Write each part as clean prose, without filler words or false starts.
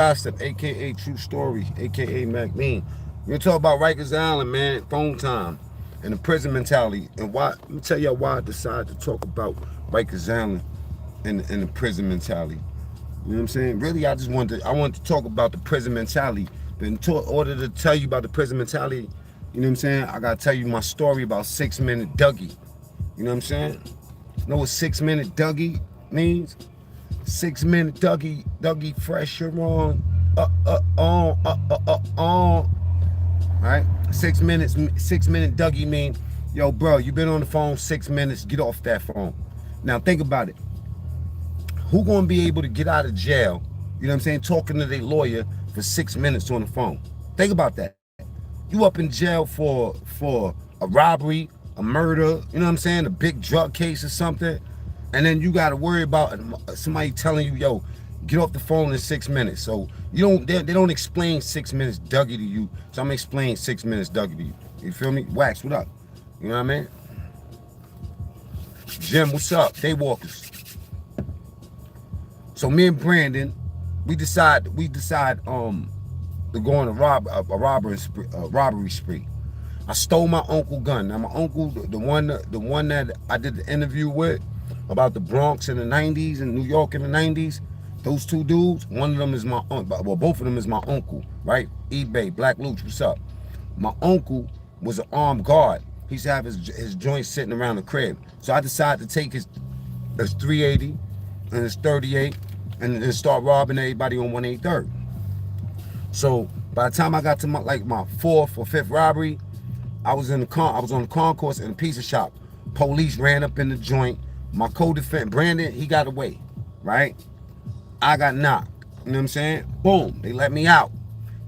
Gossip, aka True Story, aka MacMean. We're gonna talk about Rikers Island, man, phone time, and the prison mentality, and why. Let me tell y'all why I decided to talk about Rikers Island and the prison mentality. You know what I'm saying? Really, I wanted to talk about the prison mentality. But in order to tell you about the prison mentality, you know what I'm saying? I gotta tell you my story about 6 Minute Dougie. You know what I'm saying? You know what 6 Minute Dougie means? 6 Minute Dougie fresh on, right? 6 minutes, 6 minute Dougie mean, yo, bro, you been on the phone 6 minutes, get off that phone. Now think about it. Who gonna be able to get out of jail, you know what I'm saying, talking to their lawyer for 6 minutes on the phone? Think about that. You up in jail for a robbery, a murder, you know what I'm saying, a big drug case or something, and then you got to worry about somebody telling you, yo, get off the phone in 6 minutes. So they don't explain 6 minutes Dougie to you. So I'm gonna explain 6 minutes Dougie to you. You feel me? Wax, what up? You know what I mean? Jim, what's up? Daywalkers. So me and Brandon, we decide to go on a robbery spree. I stole my uncle gun. Now my uncle, the one that I did the interview with about the Bronx in the 90s and New York in the 90s, those two dudes, one of them is my uncle. Well, both of them is my uncle, right? eBay, Black Luch, what's up? My uncle was an armed guard. He used to have his joints sitting around the crib. So I decided to take his 380 and his 38 and then start robbing everybody on 183rd. So by the time I got to my fourth or fifth robbery, I was on the concourse in a pizza shop. Police ran up in the joint. My co-defendant, Brandon, he got away, right? I got knocked. You know what I'm saying? Boom, they let me out.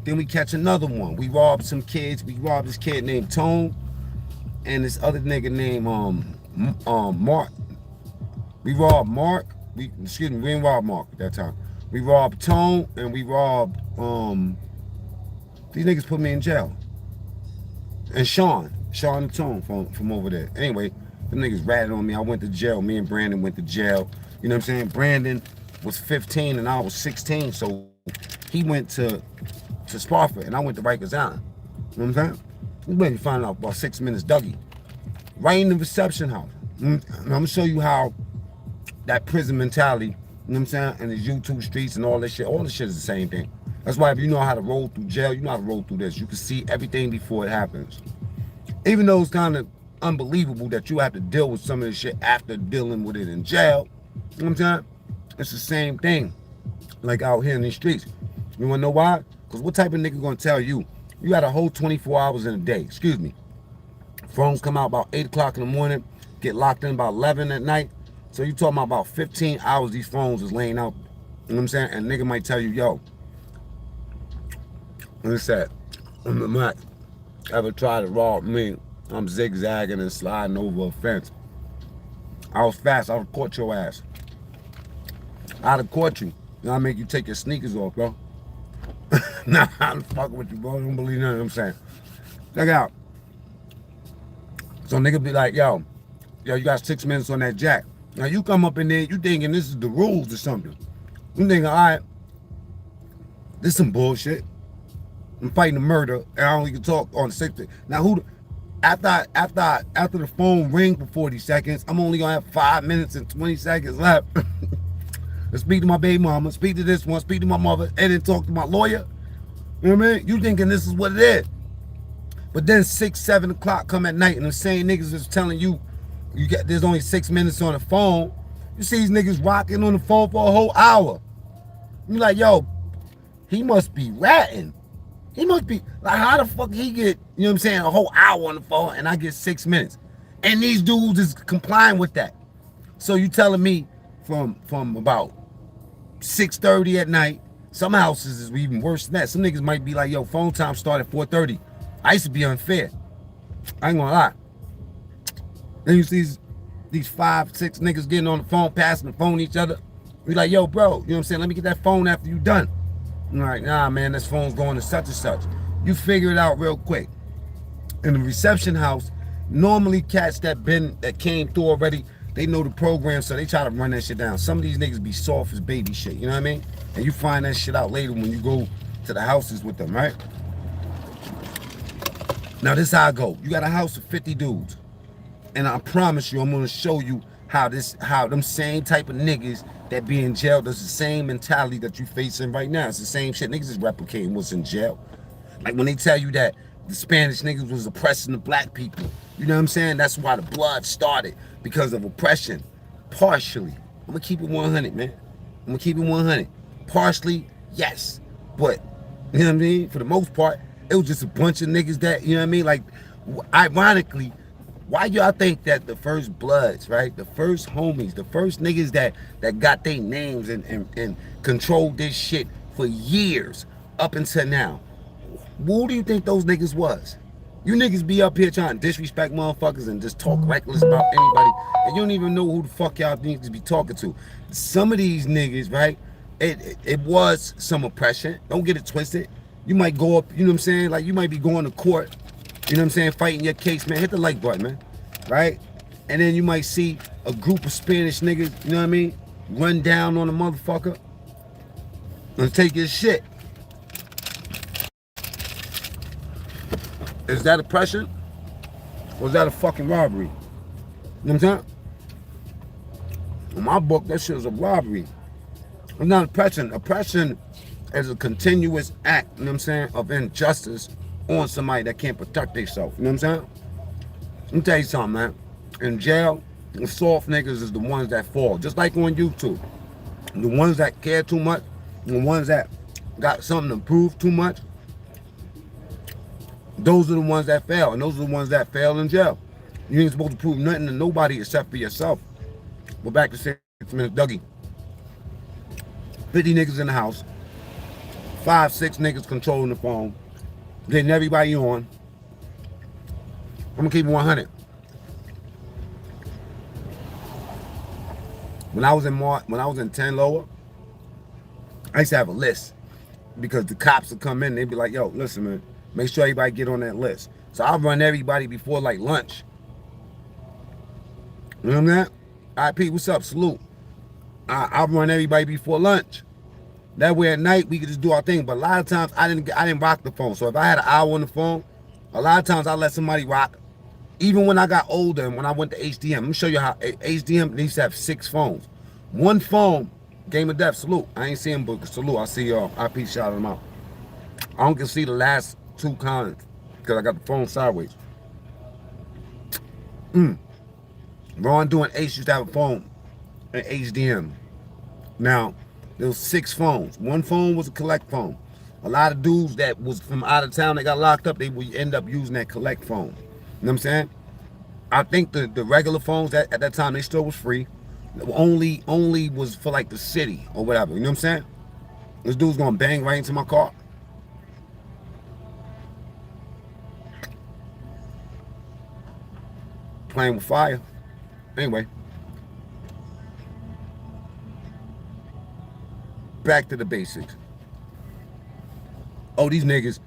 Then we catch another one. We robbed some kids. We robbed this kid named Tone and this other nigga named Mark. We robbed Mark. We didn't rob Mark at that time. We robbed Tone and we robbed these niggas put me in jail. And Sean and Tone from over there. Anyway, them niggas ratted on me. I went to jail. Me and Brandon went to jail. You know what I'm saying? Brandon was 15 and I was 16, so he went to Spofford and I went to Rikers Island. You know what I'm saying? We went to find out about 6 minutes Dougie. Right in the reception house. And I'm gonna show you how that prison mentality, you know what I'm saying, and the YouTube streets and all this shit is the same thing. That's why if you know how to roll through jail, you know how to roll through this. You can see everything before it happens. Even though it's kind of unbelievable that you have to deal with some of this shit after dealing with it in jail, you know what I'm saying? It's the same thing, like out here in these streets. You wanna know why? Because what type of nigga gonna tell you, you got a whole 24 hours in a day, excuse me. Phones come out about 8 o'clock in the morning, get locked in about 11 at night. So you talking about 15 hours these phones is laying out, you know what I'm saying? And nigga might tell you, yo, what's that? I'm not ever try to rob me. I'm zigzagging and sliding over a fence. I was fast, I would have caught your ass. I'd have caught you. I'll make you take your sneakers off, bro. Nah, I'm fucking with you, bro. I don't believe nothing I'm saying. Check it out. So nigga be like, yo, you got 6 minutes on that jack. Now you come up in there, you thinking this is the rules or something. You thinking, all right, this some bullshit. I'm fighting a murder, and I only can talk on the 60. Now after the phone ring for 40 seconds, I'm only gonna have 5 minutes and 20 seconds left. To speak to my baby mama, speak to this one, speak to my mother, and then talk to my lawyer. You know what I mean? You thinking this is what it is. But then 6, 7 o'clock come at night, and the same niggas is telling you, there's only 6 minutes on the phone. You see these niggas rocking on the phone for a whole hour. You like, yo, he must be ratting. He must be, like, how the fuck he get, you know what I'm saying, a whole hour on the phone and I get 6 minutes? And these dudes is complying with that. So you telling me from about 6:30 at night, some houses is even worse than that. Some niggas might be like, yo, phone time start at 4:30. I used to be unfair. I ain't gonna lie. Then you see these 5, 6 niggas getting on the phone, passing the phone to each other. We like, yo, bro, you know what I'm saying? Let me get that phone after you done. I'm like, nah, man, this phone's going to such and such. You figure it out real quick. In the reception house, normally cats that came through already, they know the program, so they try to run that shit down. Some of these niggas be soft as baby shit, you know what I mean? And you find that shit out later when you go to the houses with them, right? Now this how I go. You got a house of 50 dudes. And I promise you, I'm gonna show you how them same type of niggas that be in jail, there's the same mentality that you facing right now. It's the same shit. Niggas is replicating what's in jail. Like when they tell you that the Spanish niggas was oppressing the black people, you know what I'm saying? That's why the blood started, because of oppression. Partially. I'm gonna keep it 100, man. I'm gonna keep it 100. Partially, yes. But, you know what I mean? For the most part, it was just a bunch of niggas that, you know what I mean? Like, ironically, why y'all think that the first bloods, right? The first homies, the first niggas that got their names and controlled this shit for years up until now, who do you think those niggas was? You niggas be up here trying to disrespect motherfuckers and just talk reckless about anybody, and you don't even know who the fuck y'all need to be talking to. Some of these niggas, right? It was some oppression. Don't get it twisted. You might go up, you know what I'm saying? Like you might be going to court, you know what I'm saying, fighting your case, man. Hit the like button, man. Right? And then you might see a group of Spanish niggas, you know what I mean, run down on a motherfucker and take his shit. Is that oppression? Or is that a fucking robbery? You know what I'm saying? In my book, that shit is a robbery. It's not oppression. Oppression is a continuous act, you know what I'm saying, of injustice on somebody that can't protect themselves. You know what I'm saying? Let me tell you something, man. In jail, the soft niggas is the ones that fall. Just like on YouTube. The ones that care too much, the ones that got something to prove too much, those are the ones that fail. And those are the ones that fail in jail. You ain't supposed to prove nothing to nobody except for yourself. We're back to 6 minutes. Dougie. 50 niggas in the house. 5, 6 niggas controlling the phone. Getting everybody on. I'm gonna keep it 100. When I was in 10 lower, I used to have a list because the cops would come in. They'd be like, "Yo, listen, man, make sure everybody get on that list." So I run everybody before like lunch. You know what I'm saying? All right, Pete, what's up? Salute. I run everybody before lunch. That way at night we could just do our thing. But a lot of times I didn't rock the phone. So if I had an hour on the phone, a lot of times I let somebody rock. Even when I got older and when I went to HDM, let me show you how HDM used to have 6 phones. One phone, game of death, salute. I ain't seeing but salute. I see y'all. IP shouting them out. I don't get to see the last 2 comments because I got the phone sideways. Ron doing Ace used to have a phone at HDM. Now, there was 6 phones. One phone was a collect phone. A lot of dudes that was from out of town that got locked up, they would end up using that collect phone. You know what I'm saying? I think the regular phones at that time, they still was free. Only was for like the city or whatever. You know what I'm saying? This dude's gonna bang right into my car. Playing with fire. Anyway. Back to the basics. Oh, these niggas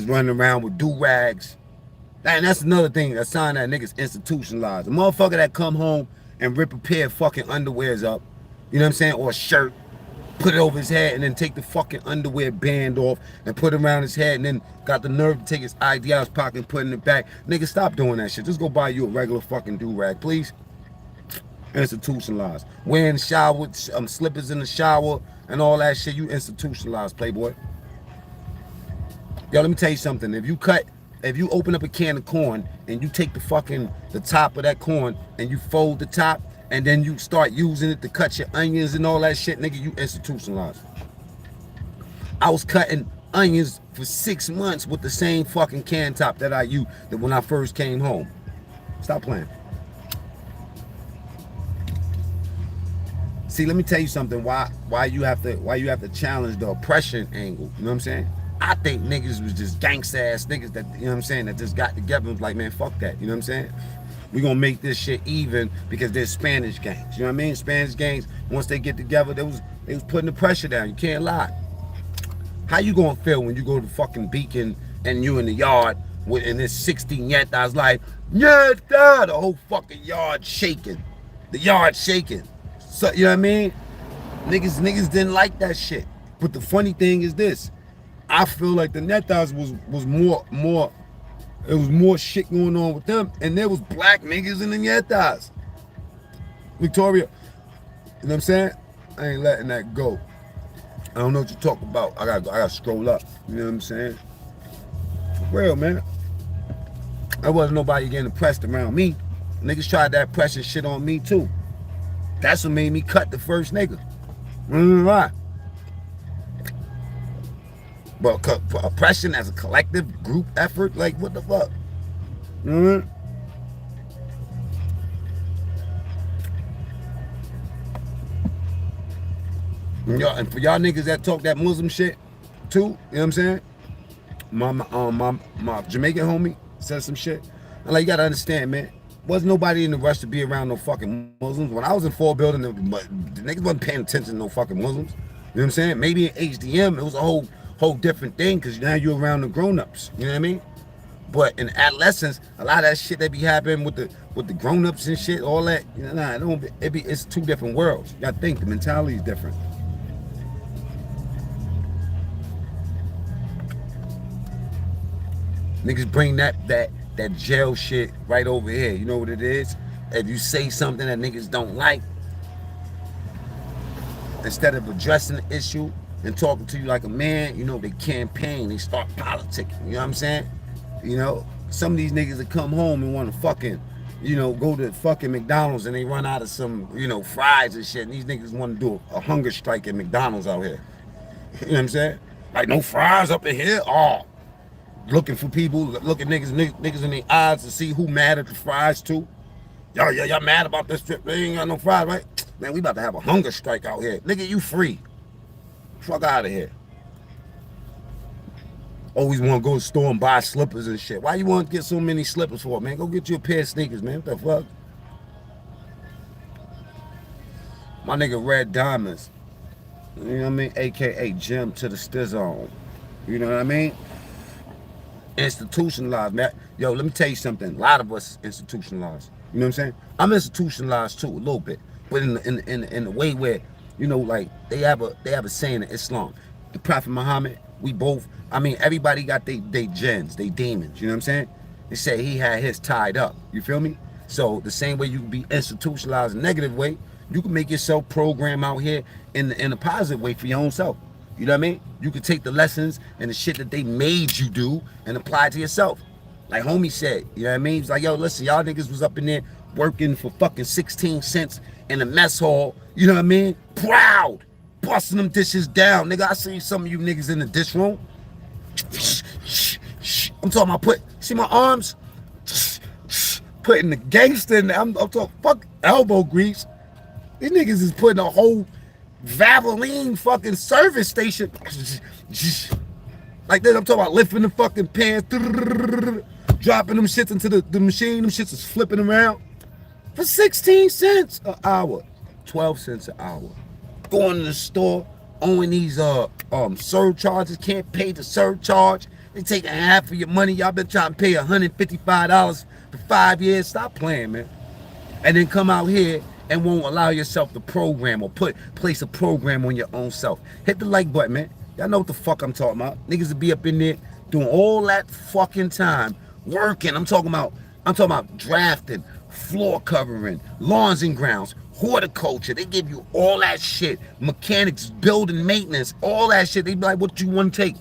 running around with do-rags. And that's another thing, a sign that niggas institutionalized. A motherfucker that come home and rip a pair of fucking underwears up, you know what I'm saying, or a shirt, put it over his head, and then take the fucking underwear band off and put it around his head, and then got the nerve to take his ID out of his pocket and put it in the back. Nigga, stop doing that shit. Just go buy you a regular fucking do-rag, please. Institutionalized. Wearing shower, slippers in the shower and all that shit, you institutionalized, playboy. Yo, let me tell you something. If you open up a can of corn and you take the top of that corn and you fold the top and then you start using it to cut your onions and all that shit, nigga, you institutionalized. I was cutting onions for 6 months with the same fucking can top that I used when I first came home. Stop playing. See, let me tell you something. Why you have to challenge the oppression angle. You know what I'm saying? I think niggas was just gangsta ass niggas that, you know what I'm saying, that just got together and was like, man, fuck that. You know what I'm saying? We gonna make this shit even because there's Spanish gangs. You know what I mean? Spanish gangs, once they get together, they was putting the pressure down. You can't lie. How you gonna feel when you go to fucking Beacon and you in the yard and there's 16 yetas like, the whole fucking yard shaking. The yard shaking. So, you know what I mean? Niggas didn't like that shit. But the funny thing is this. I feel like the Netas was more it was more shit going on with them, and there was black niggas in the Netas. Victoria, you know what I'm saying? I ain't letting that go. I don't know what you talk about. I gotta scroll up. You know what I'm saying? For real, man. There wasn't nobody getting oppressed around me. Niggas tried that pressure shit on me too. That's what made me cut the first nigga. Right. But oppression as a collective group effort, like what the fuck? Mm-hmm. And for y'all niggas that talk that Muslim shit too, you know what I'm saying? My Jamaican homie said some shit. I'm like, you gotta understand, man. Wasn't nobody in the rush to be around no fucking Muslims. When I was in Fort Building, the niggas wasn't paying attention to no fucking Muslims. You know what I'm saying? Maybe in HDM, it was a whole different thing because now you're around the grown-ups. You know what I mean? But in adolescence, a lot of that shit that be happening with the grown-ups and shit, all that, you know, nah, it's two different worlds. You gotta think, the mentality is different. Niggas bring that jail shit right over here. You know what it is? If you say something that niggas don't like, instead of addressing the issue and talking to you like a man, you know, they campaign, they start politicking. You know what I'm saying? You know, some of these niggas that come home and want to fucking, you know, go to fucking McDonald's and they run out of some, you know, fries and shit. And these niggas want to do a hunger strike at McDonald's out here. You know what I'm saying? Like, no fries up in here? Oh. Looking for people, looking niggas in their eyes to see who mad at the fries too. Y'all mad about this trip? They ain't got no fries, right? Man, we about to have a hunger strike out here. Nigga, you free. Fuck out of here. Always want to go to the store and buy slippers and shit. Why you want to get so many slippers for, man? Go get you a pair of sneakers, man. What the fuck? My nigga Red Diamonds. You know what I mean? AKA Jim to the Stizzone. You know what I mean? Institutionalized, man. Yo, let me tell you something. A lot of us institutionalized. You know what I'm saying? I'm institutionalized too, a little bit, but in the way where, you know, like they have a saying in Islam. The Prophet Muhammad, we both. I mean, everybody got they jinns, they demons. You know what I'm saying? They say he had his tied up. You feel me? So the same way you can be institutionalized in a negative way, you can make yourself program out here in a positive way for your own self. You know what I mean? You could take the lessons and the shit that they made you do and apply it to yourself. Like homie said, you know what I mean? He's like, yo, listen, y'all niggas was up in there working for fucking 16 cents in a mess hall. You know what I mean? Proud. Busting them dishes down. Nigga, I see some of you niggas in the dish room. I'm talking about see my arms? Putting the gangster in there. I'm talking, fuck elbow grease. These niggas is putting a whole Valvoline fucking service station. Like that, I'm talking about lifting the fucking pans, dropping them shits into the machine. Them shits is flipping around for 16 cents an hour, 12 cents an hour. Going to the store, owing these surcharges, can't pay the surcharge. They taking half of your money. Y'all been trying to pay $155 for 5 years. Stop playing, man. And then come out here and won't allow yourself to program or place a program on your own self. Hit the like button, man. Y'all know what the fuck I'm talking about. Niggas will be up in there doing all that fucking time working. I'm talking about drafting, floor covering, lawns and grounds, horticulture. They give you all that shit. Mechanics, building maintenance, all that shit. They be like, what you want to take?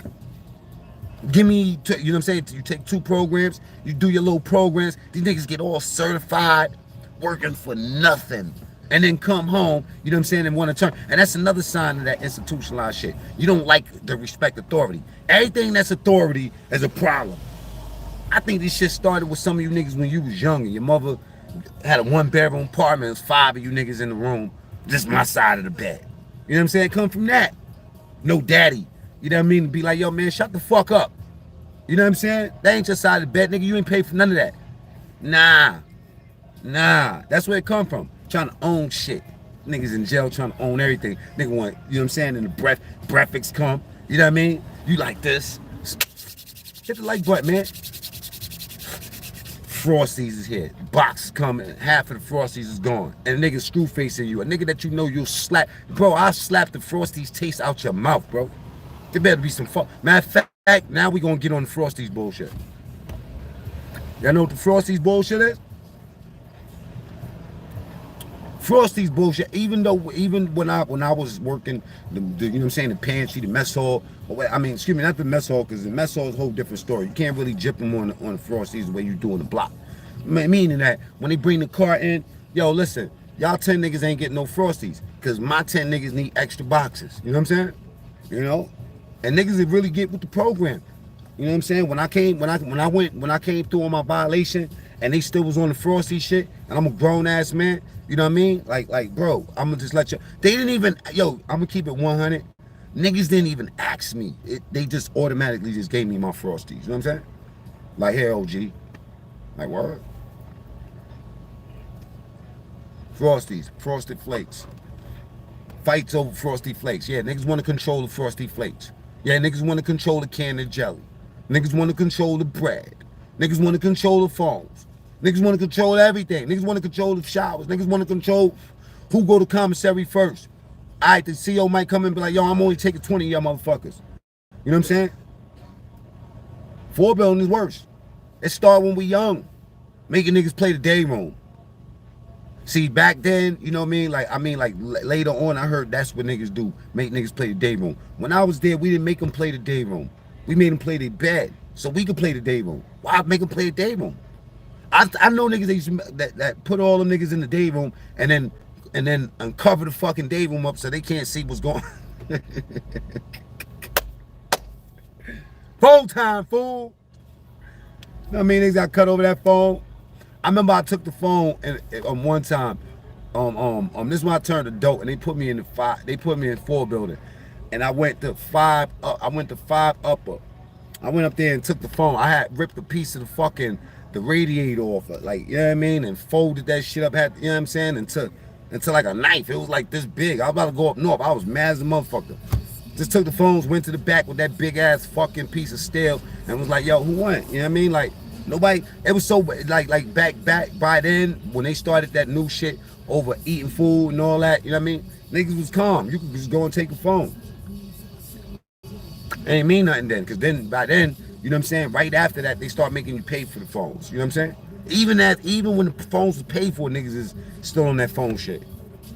Give me, you know what I'm saying? You take 2 programs, you do your little programs. These niggas get all certified, working for nothing, and then come home, you know what I'm saying, and want to turn. And that's another sign of that institutionalized shit. You don't like the respect authority. Everything that's authority is a problem. I think this shit started with some of you niggas when you was young and your mother had a 1-bedroom apartment. It was 5 of you niggas in the room, just my side of the bed. You know what I'm saying? Come from that. No daddy. You know what I mean? Be like, yo, man, shut the fuck up. You know what I'm saying? That ain't your side of the bed, nigga. You ain't paid for none of that. Nah, that's where it come from. Trying to own shit. Niggas in jail trying to own everything. Nigga want, you know what I'm saying? And the breakfast come. You know what I mean? You like this. Hit the like button, man. Frosties is here. Box is coming. Half of the Frosties is gone. And a nigga screw facing you. A nigga that you know you'll slap. Bro, I'll slap the Frosties taste out your mouth, bro. There better be some fun. Matter of fact, now we gonna get on the Frosties bullshit. Y'all know what the Frosties bullshit is? Frosties bullshit. Even when I was working, you know what I'm saying, the pantry, the mess hall. I mean, excuse me, not the mess hall, because the mess hall is a whole different story. You can't really jip them on the Frosties the way you do on the block. Meaning that when they bring the car in, yo, listen, y'all 10 niggas ain't getting no Frosties, because my 10 niggas need extra boxes. You know what I'm saying? You know, and niggas that really get with the program. You know what I'm saying? When I came through on my violation, and they still was on the Frosty shit, and I'm a grown ass man. You know what I mean? Like, bro, I'm gonna just let you. They didn't even, yo, I'm gonna keep it 100. Niggas didn't even ask me. They just automatically just gave me my Frosties. You know what I'm saying? Like, here, OG. Like, what? Frosties, Frosted Flakes. Fights over Frosty Flakes. Yeah, niggas want to control the Frosty Flakes. Yeah, niggas want to control the can of jelly. Niggas want to control the bread. Niggas want to control the phones. Niggas want to control everything. Niggas want to control the showers. Niggas want to control who go to commissary first. All right, the CEO might come in and be like, yo, I'm only taking 20 of y'all motherfuckers. You know what I'm saying? Forebuilding is worse. It started when we young. Making niggas play the day room. See, back then, you know what I mean? Like later on, I heard that's what niggas do. Make niggas play the day room. When I was there, we didn't make them play the day room. We made them play their bed so we could play the day room. Why make them play the day room? I know niggas that put all them niggas in the day room and then uncover the fucking day room up so they can't see what's going on. Phone time, fool. You know what I mean? Niggas got cut over that phone. I remember I took the phone and one time, this is when I turned adult, and they put me in four building, and I went to 5 upper. I went up there and took the phone. I had ripped a piece of the radiator off, like, you know what I mean, and folded that shit up, you know what I'm saying, into like a knife. It was like this big. I was about to go up north. I was mad as a motherfucker. Just took the phones, went to the back with that big ass fucking piece of steel, and was like, yo, who won? You know what I mean? Like, nobody, it was so, like back by then, when they started that new shit over eating food and all that, you know what I mean? Niggas was calm. You could just go and take a phone. It ain't mean nothing then, because then, by then, you know what I'm saying, right after that, they start making you pay for the phones. You know what I'm saying? Even when the phones was paid for, niggas is still on that phone shit.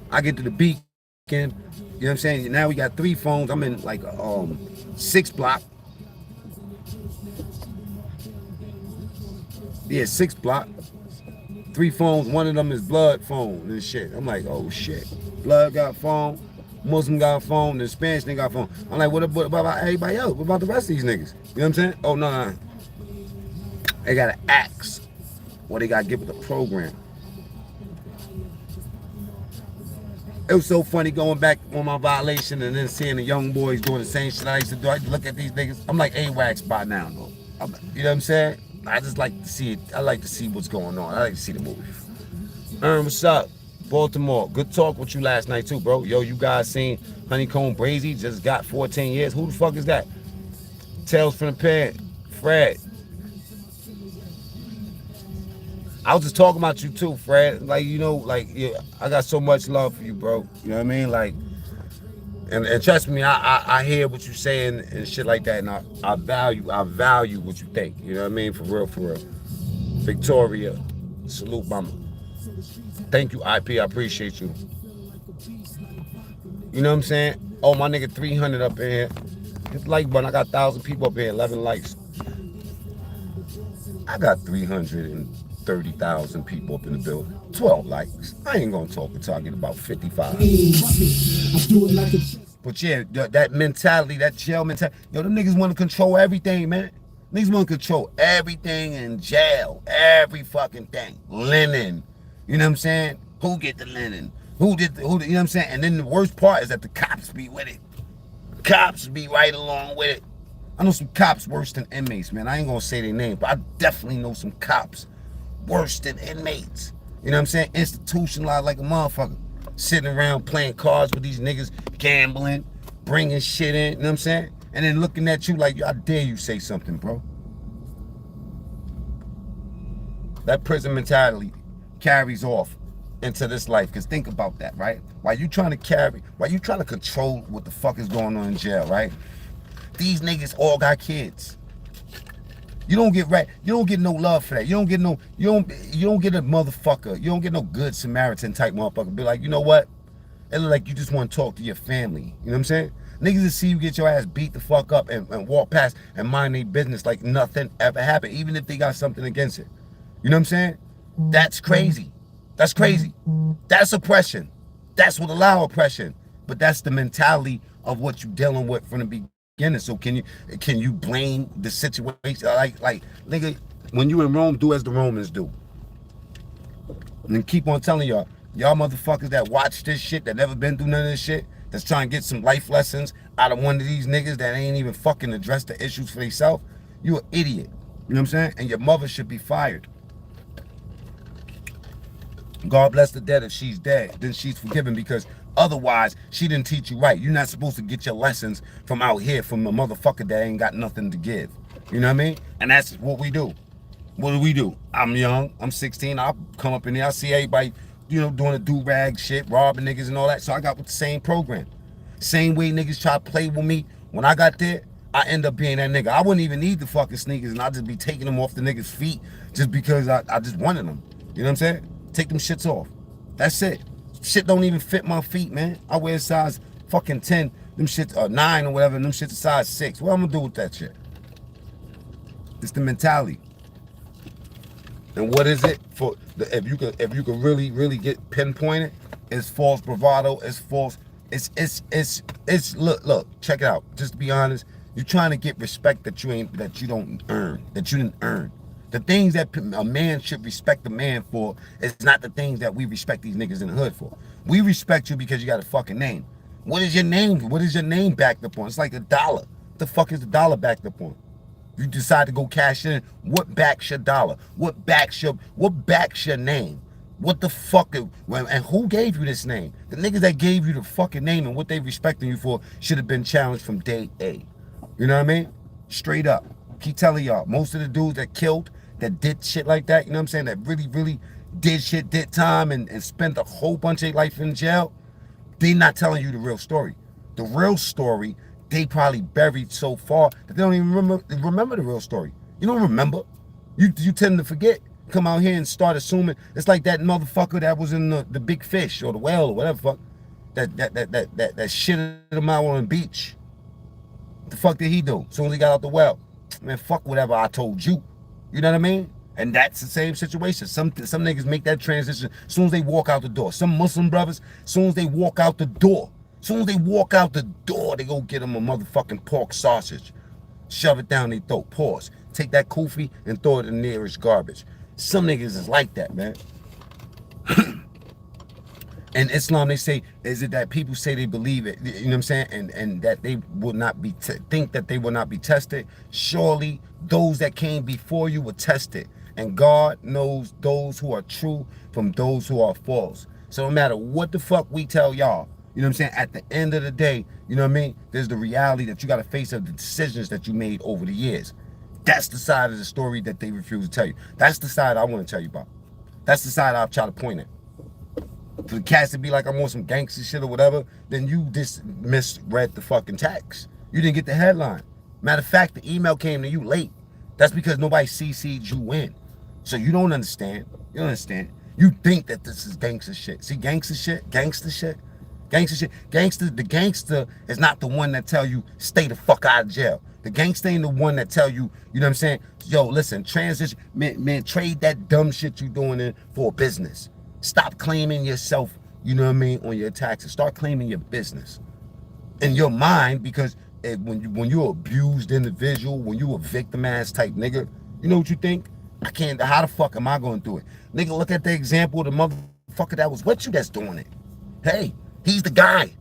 I get to the beacon, you know what I'm saying? Now we got 3 phones. I'm in like 6 block. Yeah, 6 block. 3 phones. One of them is blood phone and shit. I'm like, oh shit. Blood got phone. Muslim got a phone, the Spanish nigga got a phone. I'm like, what about everybody else? What about the rest of these niggas? You know what I'm saying? Oh, no. They gotta ask what they gotta get with the program. It was so funny going back on my violation and then seeing the young boys doing the same shit I used to do. I look at these niggas. I'm like AWACS by now, though. You know what I'm saying? I just like to see it. I like to see what's going on. I like to see the movie. What's up? Baltimore, good talk with you last night too, bro. Yo, you guys seen Honeycomb Brazy just got 14 years. Who the fuck is that? Tales from the Pen, Fred. I was just talking about you too, Fred. Like, you know, like, yeah, I got so much love for you, bro. You know what I mean? Like, and trust me, I hear what you're saying and shit like that, and I value what you think. You know what I mean? For real, for real. Victoria, salute, mama. Thank you, IP. I appreciate you. You know what I'm saying? Oh, my nigga, 300 up in here. Hit the like button. I got 1,000 people up here, 11 likes. I got 330,000 people up in the building. 12 likes. I ain't gonna talk until I get about 55. But yeah, that mentality, that jail mentality. Yo, them niggas want to control everything, man. Niggas want to control everything in jail. Every fucking thing. Linen. You know what I'm saying? Who get the linen? Who you know what I'm saying? And then the worst part is that the cops be with it. Cops be right along with it. I know some cops worse than inmates, man. I ain't gonna say their name, but I definitely know some cops worse than inmates. You know what I'm saying? Institutionalized like a motherfucker. Sitting around playing cards with these niggas, gambling, bringing shit in, you know what I'm saying? And then looking at you like, I dare you say something, bro. That prison mentality carries off into this life. Because think about that, right? While you trying to control what the fuck is going on in jail, right? These niggas all got kids. You don't get right. You don't get no love for that. You don't get no. You don't get a motherfucker. You don't get no good Samaritan type motherfucker. Be like, you know what? It look like you just want to talk to your family. You know what I'm saying? Niggas that see you get your ass beat the fuck up and walk past and mind their business like nothing ever happened, even if they got something against it. You know what I'm saying? That's crazy. That's crazy. That's oppression. That's what allow oppression. But that's the mentality of what you dealing with from the beginning. So can you blame the situation? Like nigga, when you in Rome, do as the Romans do. And keep on telling y'all motherfuckers that watch this shit, that never been through none of this shit, that's trying to get some life lessons out of one of these niggas that ain't even fucking addressed the issues for themselves, you an idiot. You know what I'm saying? And your mother should be fired. God bless the dead if she's dead, then she's forgiven, because otherwise she didn't teach you right. You're not supposed to get your lessons from out here from a motherfucker that ain't got nothing to give. You know what I mean? And that's what we do. What do? I'm young, I'm 16, I'll come up in there, I see everybody, you know, doing the do-rag shit, robbing niggas and all that. So I got with the same program. Same way niggas try to play with me. When I got there, I end up being that nigga. I wouldn't even need the fucking sneakers, and I'd just be taking them off the niggas' feet just because I just wanted them. You know what I'm saying? Take them shits off. That's it. Shit don't even fit my feet, man. I wear size fucking 10. Them shits are 9 or whatever, and them shits are size 6. What I'm gonna do with that shit? It's the mentality. And what is it for? If you could really get pinpointed, it's false bravado. It's false. It's look. Check it out. Just to be honest, you're trying to get respect that you didn't earn. The things that a man should respect a man for is not the things that we respect these niggas in the hood for. We respect you because you got a fucking name. What is your name? What is your name backed up on? It's like $1. What the fuck is the dollar backed up on? You decide to go cash in. What backs your dollar? What backs your name? What the fuck? And who gave you this name? The niggas that gave you the fucking name and what they respecting you for should have been challenged from day A. You know what I mean? Straight up. Keep telling y'all, most of the dudes that killed, that did shit like that, you know what I'm saying, that really did shit, did time, and spent a whole bunch of their life in jail, they not telling you the real story. The real story, they probably buried so far that they don't even remember the real story. You don't remember. You tend to forget. Come out here and start assuming. It's like that motherfucker that was in the big fish or the whale or whatever fuck that shitted him out on the beach. What the fuck did he do as soon as he got out the well? Man, fuck whatever I told you. You know what I mean? And that's the same situation. Some niggas make that transition as soon as they walk out the door. Some Muslim brothers, as soon as they walk out the door, they go get them a motherfucking pork sausage. Shove it down their throat. Pause. Take that kufi and throw it in the nearest garbage. Some niggas is like that, man. In Islam, they say, is it that people say they believe it, you know what I'm saying, and that they will not be, think that they will not be tested. Surely those that came before you were tested, and God knows those who are true from those who are false. So no matter what the fuck we tell y'all, you know what I'm saying, at the end of the day, you know what I mean, there's the reality that you got to face of the decisions that you made over the years. That's the side of the story that they refuse to tell you. That's the side I want to tell you about. That's the side I'll try to point at. For the cats to be like, I'm on some gangster shit or whatever, then you just misread the fucking text. You didn't get the headline. Matter of fact, the email came to you late. That's because nobody CC'd you in. So you don't understand. You don't understand. You think that this is gangster shit. See, gangster shit. The gangster is not the one that tell you, stay the fuck out of jail. The gangster ain't the one that tell you, you know what I'm saying? Yo, listen, transition, man, trade that dumb shit you doing in for business. Stop claiming yourself, you know what I mean, on your taxes. Start claiming your business in your mind, because when you're abused individual, when you a victim ass type nigga, you know what you think? How the fuck am I going to do it? Nigga, look at the example of the motherfucker that was with you that's doing it. Hey, he's the guy.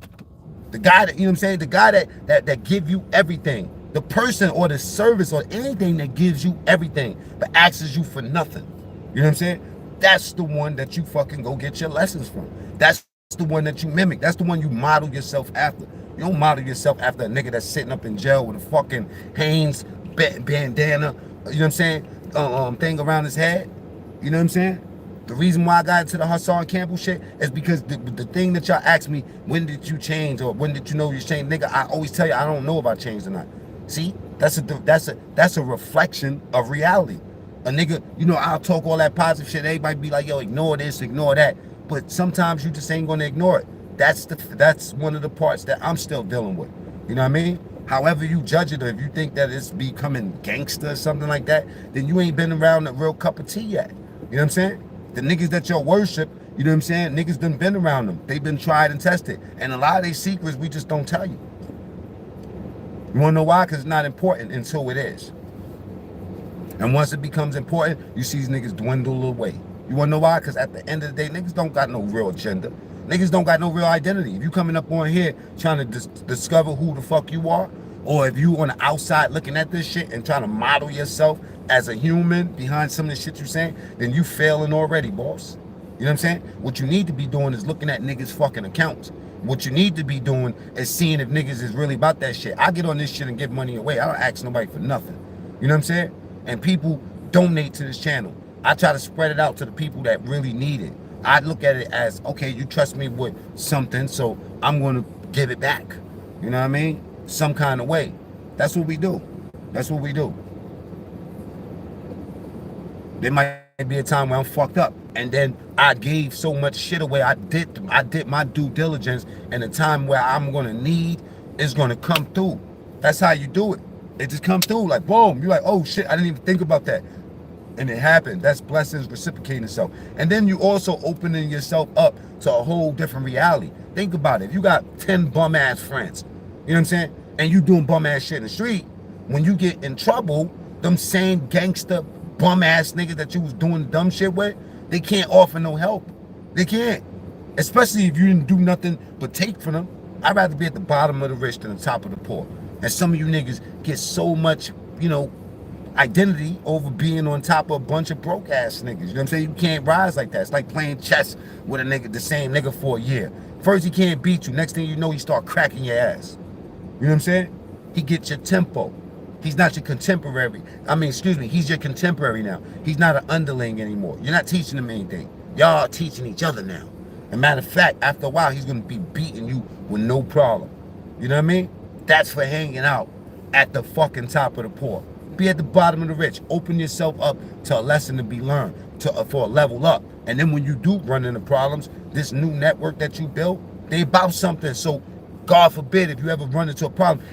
The guy that, you know what I'm saying? The guy that give you everything. The person or the service or anything that gives you everything but asks you for nothing. You know what I'm saying? That's the one that you fucking go get your lessons from. That's the one that you mimic. That's the one you model yourself after. You don't model yourself after a nigga that's sitting up in jail with a fucking Hanes bandana, you know what I'm saying, thing around his head. You know what I'm saying? The reason why I got into the Hassan Campbell shit is because the thing that y'all ask me, when did you change or when did you know you changed, nigga, I always tell you I don't know if I changed or not. See, that's a reflection of reality. A nigga, you know, I'll talk all that positive shit. Everybody be like, yo, ignore this, ignore that. But sometimes you just ain't gonna ignore it. That's one of the parts that I'm still dealing with. You know what I mean? However you judge it, or if you think that it's becoming gangster or something like that, then you ain't been around a real cup of tea yet. You know what I'm saying? The niggas that y'all worship, you know what I'm saying? Niggas done been around them. They've been tried and tested. And a lot of these secrets we just don't tell you. You wanna know why? Because it's not important until it is. And once it becomes important, you see these niggas dwindle away. You wanna know why? Because at the end of the day, niggas don't got no real agenda. Niggas don't got no real identity. If you coming up on here trying to discover who the fuck you are, or if you on the outside looking at this shit and trying to model yourself as a human behind some of the shit you saying, then you failing already, boss. You know what I'm saying? What you need to be doing is looking at niggas' fucking accounts. What you need to be doing is seeing if niggas is really about that shit. I get on this shit and give money away. I don't ask nobody for nothing. You know what I'm saying? And people donate to this channel. I try to spread it out to the people that really need it. I look at it as, okay, you trust me with something, so I'm going to give it back. You know what I mean? Some kind of way. That's what we do. That's what we do. There might be a time where I'm fucked up, and then I gave so much shit away. I did my due diligence, and the time where I'm going to need is going to come through. That's how you do it. It just comes through like boom. You're like, oh shit, I didn't even think about that. And it happened. That's blessings reciprocating itself. And then you also opening yourself up to a whole different reality. Think about it. If you got 10 bum ass friends, you know what I'm saying? And you doing bum ass shit in the street, when you get in trouble, them same gangster bum ass niggas that you was doing dumb shit with, they can't offer no help. They can't. Especially if you didn't do nothing but take from them. I'd rather be at the bottom of the rich than the top of the poor. And some of you niggas get so much, you know, identity over being on top of a bunch of broke ass niggas. You know what I'm saying? You can't rise like that. It's like playing chess with a nigga, the same nigga for a year. First he can't beat you. Next thing you know, he start cracking your ass. You know what I'm saying? He gets your tempo. He's not your contemporary. I mean, excuse me, he's your contemporary now. He's not an underling anymore. You're not teaching him anything. Y'all are teaching each other now. As a matter of fact, after a while, he's gonna be beating you with no problem. You know what I mean? That's for hanging out at the fucking top of the poor. Be at the bottom of the rich. Open yourself up to a lesson to be learned, for a level up. And then when you do run into problems, this new network that you built, they about something. So God forbid if you ever run into a problem,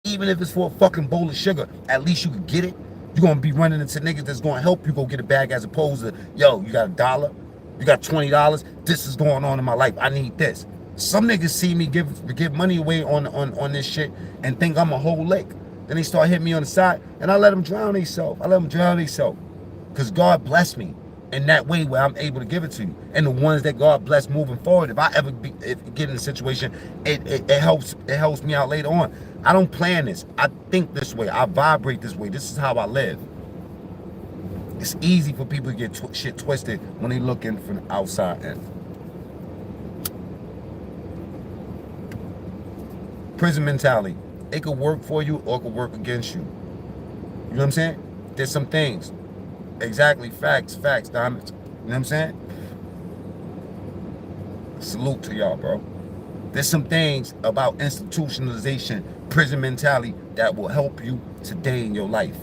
even if it's for a fucking bowl of sugar, at least you can get it. You're gonna be running into niggas that's gonna help you go get a bag, as opposed to, yo, you got $1, you got $20, this is going on in my life, I need this. Some niggas see me give money away on this shit and think I'm a whole lick. Then they start hitting me on the side, and I let them drown themselves. Because God blessed me in that way where I'm able to give it to you. And the ones that God bless moving forward, if I ever get in a situation, it helps me out later on. I don't plan this. I think this way. I vibrate this way. This is how I live. It's easy for people to get shit twisted when they looking from the outside in. Prison mentality. It could work for you or it could work against you. You know what I'm saying? There's some things. Exactly. Facts, diamonds. You know what I'm saying? Salute to y'all, bro. There's some things about institutionalization, prison mentality that will help you today in your life.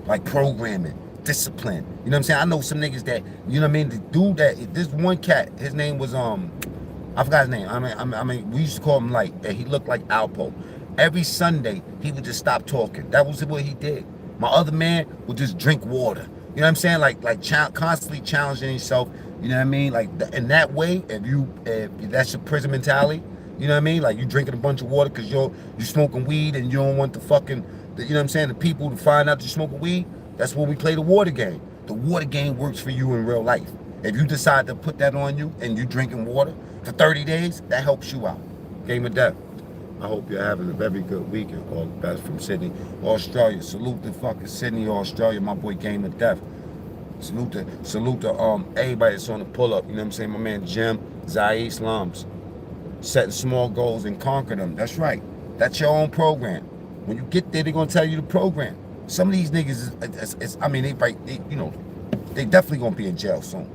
Like programming, discipline. You know what I'm saying? I know some niggas that, you know what I mean? The dude that, this one cat, his name was, I forgot his name. I mean, we used to call him like, he looked like Alpo. Every Sunday, he would just stop talking. That was what he did. My other man would just drink water. You know what I'm saying? Like constantly challenging himself. You know what I mean? Like in that way, if that's your prison mentality, you know what I mean? Like you drinking a bunch of water because you're smoking weed and you don't want the fucking, you know what I'm saying? The people to find out you're smoking weed. That's when we play the water game. The water game works for you in real life. If you decide to put that on you and you drinking water for 30 days, that helps you out. Game of death. I hope you're having a very good weekend. All the best from Sydney, Australia. Salute to fucking Sydney, Australia. My boy Game of Death. Salute to everybody that's on the pull-up. You know what I'm saying? My man Jim, Zaid Slums. Setting small goals and conquer them. That's right. That's your own program. When you get there, they're gonna tell you the program. Some of these niggas, I mean, they they definitely gonna be in jail soon.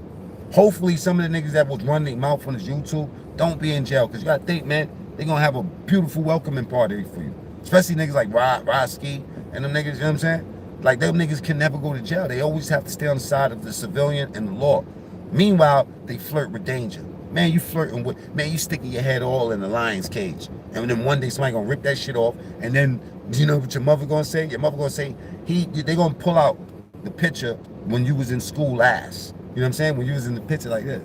Hopefully, some of the niggas that was running their mouth on this YouTube don't be in jail, because you gotta think, man, they gonna have a beautiful welcoming party for you. Especially niggas like Roski and them niggas, you know what I'm saying? Like, them niggas can never go to jail. They always have to stay on the side of the civilian and the law. Meanwhile, they flirt with danger. Man, you flirting with, man, you sticking your head all in the lion's cage. And then one day somebody gonna rip that shit off, and then, you know what your mother gonna say? Your mother gonna say, they gonna pull out the picture when you was in school last. You know what I'm saying? When you was in the picture like this.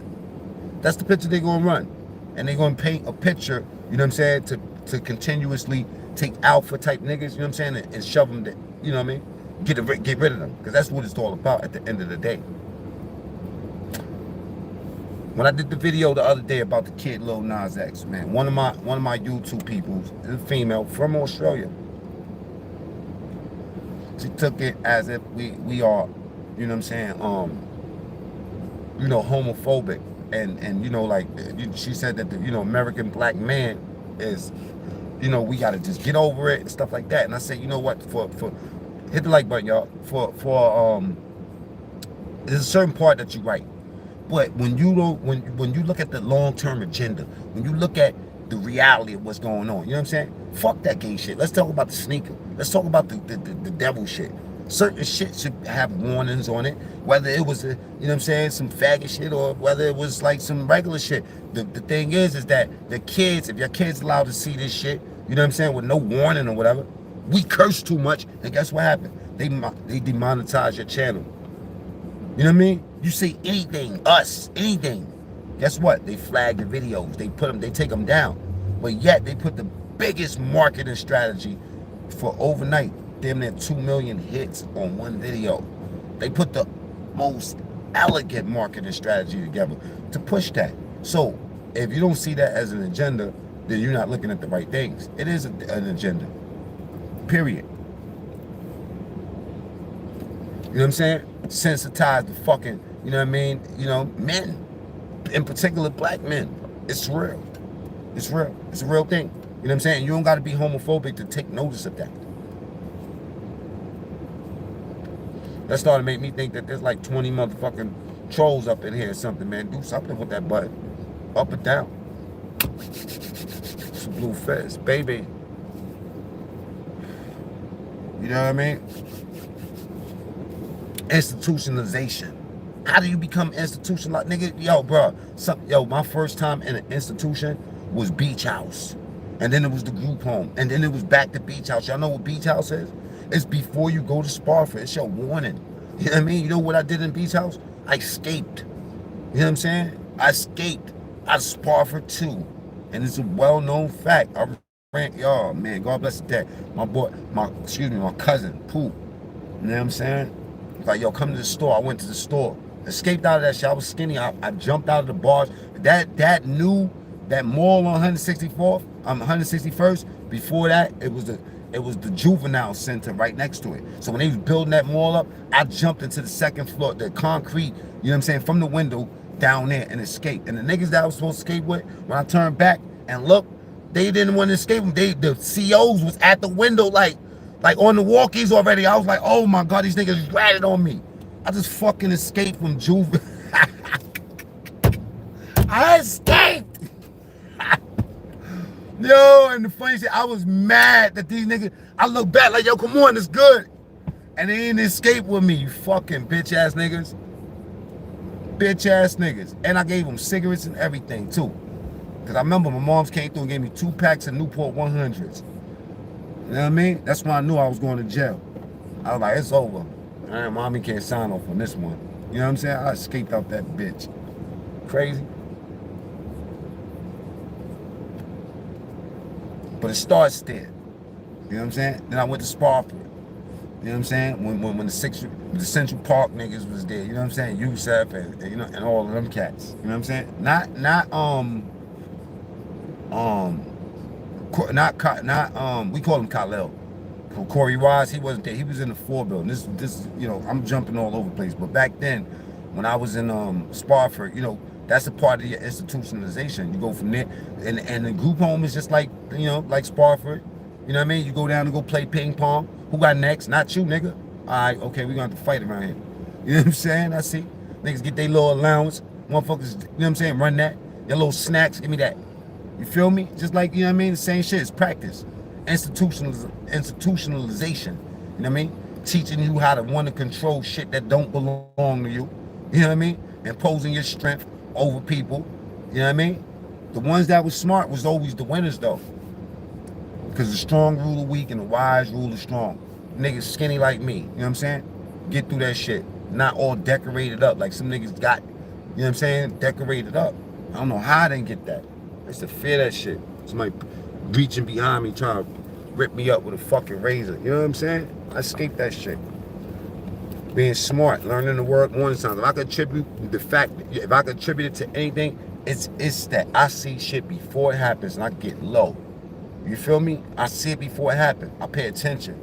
That's the picture they gonna run. And they gonna paint a picture, you know what I'm saying, to continuously take alpha type niggas, you know what I'm saying, and shove them, you know what I mean? Get rid of them, because that's what it's all about at the end of the day. When I did the video the other day about the kid Lil Nas X, man, one of my YouTube people, a female from Australia, she took it as if we are, you know what I'm saying, you know, homophobic, and you know, like, she said that the, you know, American black man is, you know, we gotta just get over it and stuff like that. And I said, you know what, for hit the like button, y'all. There's a certain part that you right, but when you don't, when you look at the long-term agenda, when you look at the reality of what's going on, you know what I'm saying? Fuck that gay shit. Let's talk about the sneaker. Let's talk about the devil shit. Certain shit should have warnings on it, whether it was, you know what I'm saying, some faggot shit, or whether it was like some regular shit. The thing is that the kids, if your kids allowed to see this shit, you know what I'm saying, with no warning or whatever, we curse too much, and guess what happened? They demonetize your channel. You know what I mean? You say anything, anything. Guess what? They flag the videos. They take them down. But yet they put the biggest marketing strategy for overnight, damn near 2 million hits on one video. They put the most elegant marketing strategy together to push that. So if you don't see that as an agenda, then you're not looking at the right things. It is an agenda. Period. You know what I'm saying? Sensitize the fucking, you know what I mean? You know, men, in particular black men. It's real. It's real. It's a real thing. You know what I'm saying? You don't got to be homophobic to take notice of that. That started to make me think that there's like 20 motherfucking trolls up in here or something, man. Do something with that button. Up and down. It's a blue fist, baby. You know what I mean? Institutionalization. How do you become institutionalized? Nigga, yo, bro. My first time in an institution was Beach House. And then it was the group home. And then it was back to Beach House. Y'all know what Beach House is? It's before you go to Sparford. It's your warning. You know what I mean? You know what I did in Beach House? I escaped. You know what I'm saying? I escaped out of Sparford too. And it's a well-known fact. I ran, y'all, man, God bless the dead. My cousin, Pooh. You know what I'm saying? Like, yo, come to the store. I went to the store. Escaped out of that shit. I was skinny. I jumped out of the bars. That mall on 164th, 161st. Before that, it was the juvenile center right next to it. So when they was building that mall up, I jumped into the second floor, the concrete, you know what I'm saying, from the window down there and escaped. And the niggas that I was supposed to escape with, when I turned back and looked, they didn't want to escape them. The COs was at the window like on the walkies already. I was like, oh my God, these niggas ratted on me. I just fucking escaped from juvenile. I escaped. Yo, and the funny shit, I was mad that these niggas, I look back like, yo, come on, it's good. And they didn't escape with me, you fucking bitch ass niggas. Bitch ass niggas. And I gave them cigarettes and everything too. Because I remember my moms came through and gave me 2 packs of Newport 100s. You know what I mean? That's when I knew I was going to jail. I was like, it's over. Man, mommy can't sign off on this one. You know what I'm saying? I escaped out that bitch. Crazy. But it starts there. You know what I'm saying? Then I went to Sparford. You know what I'm saying? When the Central Park niggas was there. You know what I'm saying? Yusef and you know, and all of them cats. You know what I'm saying? We call him Khalil. Corey Wise, he wasn't there. He was in the 4 building. This, you know, I'm jumping all over the place. But back then, when I was in Sparford, you know, that's a part of your institutionalization. You go from there, and the group home is just like, you know, like Sparford. You know what I mean? You go down and go play ping pong. Who got next? Not you, nigga. All right, okay, we're gonna have to fight around here. You know what I'm saying? I see niggas get their little allowance. Motherfuckers, you know what I'm saying? Run that. Your little snacks, give me that. You feel me? Just like, you know what I mean? The same shit. It's practice. Institutionalization. You know what I mean? Teaching you how to want to control shit that don't belong to you. You know what I mean? Imposing your strength over people. You know what I mean? The ones that was smart was always the winners though. Because the strong rule the weak and the wise rule the strong. Niggas skinny like me. You know what I'm saying? Get through that shit. Not all decorated up like some niggas got. You know what I'm saying? Decorated up. I don't know how I didn't get that. I used to fear that shit. Somebody reaching behind me trying to rip me up with a fucking razor. You know what I'm saying? I escaped that shit. Being smart, learning the word one time. If I could attribute it to anything, it's that I see shit before it happens and I get low. You feel me? I see it before it happens. I pay attention.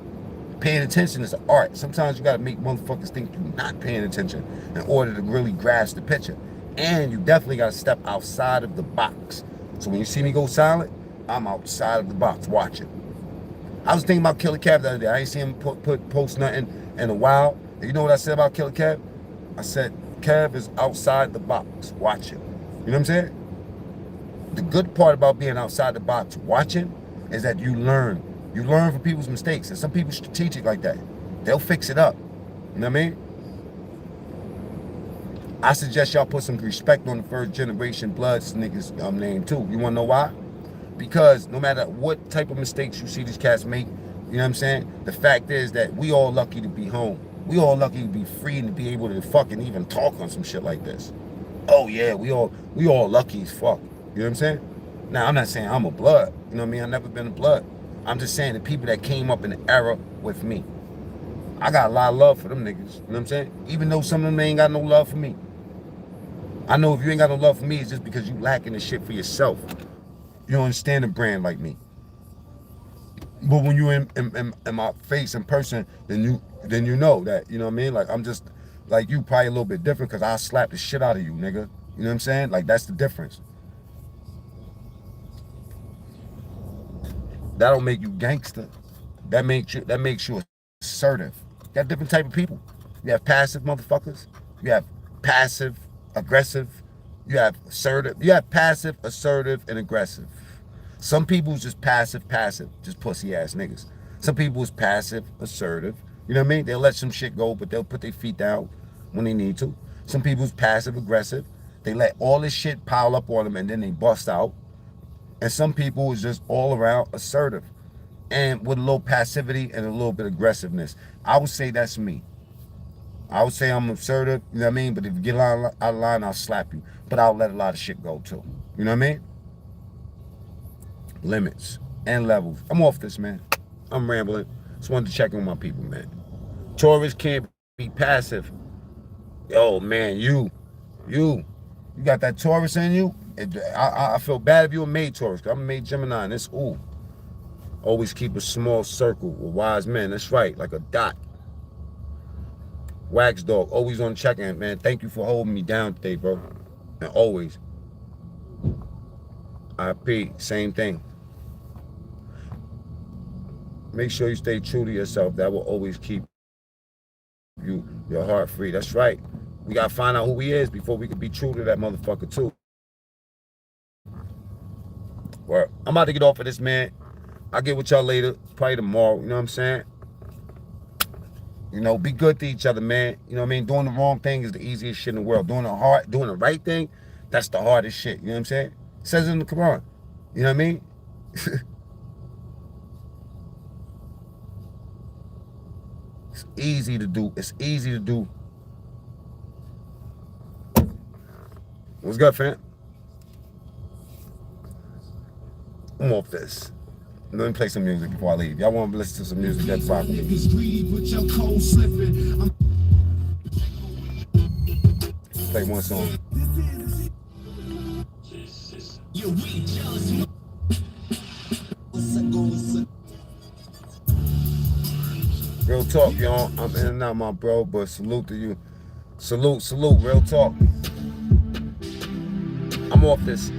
Paying attention is an art. Sometimes you gotta make motherfuckers think you're not paying attention in order to really grasp the picture. And you definitely gotta step outside of the box. So when you see me go silent, I'm outside of the box watching. I was thinking about Killer Kev the other day. I ain't seen him post nothing in a while. And you know what I said about Killer Kev? I said, Kev is outside the box watching. You know what I'm saying? The good part about being outside the box watching is that you learn. You learn from people's mistakes. And some people strategic like that. They'll fix it up. You know what I mean? I suggest y'all put some respect on the first generation Bloods niggas name too. You wanna know why? Because no matter what type of mistakes you see these cats make, you know what I'm saying? The fact is that we all lucky to be home. We all lucky to be free and to be able to fucking even talk on some shit like this. Oh yeah, we all lucky as fuck. You know what I'm saying? Now I'm not saying I'm a Blood. You know what I mean? I've never been a Blood. I'm just saying the people that came up in the era with me. I got a lot of love for them niggas. You know what I'm saying? Even though some of them ain't got no love for me. I know if you ain't got no love for me, it's just because you lacking the shit for yourself. You don't understand the brand like me. But when you in my face in person, then you know that, you know what I mean? Like I'm just like you, probably a little bit different because I'll slap the shit out of you, nigga. You know what I'm saying? Like that's the difference. That don't make you gangster. That makes you assertive. You got different type of people. You have passive motherfuckers. You have passive, aggressive. You have assertive. You have passive, assertive, and aggressive. Some people's just passive, just pussy ass niggas. Some people's passive, assertive. You know what I mean? They'll let some shit go, but they'll put their feet down when they need to. Some people's passive, aggressive. They let all this shit pile up on them and then they bust out. And some people is just all around assertive and with a little passivity and a little bit of aggressiveness. I would say that's me. I would say I'm assertive, you know what I mean? But if you get out of line, I'll slap you. But I'll let a lot of shit go too. You know what I mean? Limits and levels. I'm off this, man. I'm rambling. Just wanted to check on my people, man. Taurus can't be passive. Yo, man, you got that Taurus in you? I feel bad if you a made Taurus, because I'm a made Gemini, and it's ooh. Always keep a small circle with wise men. That's right, like a dot. Wax Dog, always on check-in, man. Thank you for holding me down today, bro. And always. IP, same thing. Make sure you stay true to yourself. That will always keep your heart free. That's right. We gotta find out who he is before we can be true to that motherfucker too. Well, I'm about to get off of this, man. I'll get with y'all later, probably tomorrow, you know what I'm saying? You know, be good to each other, man. You know what I mean? Doing the wrong thing is the easiest shit in the world. Doing the right thing, that's the hardest shit, you know what I'm saying? It says it in the Quran, you know what I mean? It's easy to do. It's easy to do. What's good, fam? I'm off this. Let me play some music before I leave. Y'all want to listen to some music? That's fine. Play one song. Real talk, y'all. I'm in and out, my bro, but salute to you. Salute, real talk. I'm off this.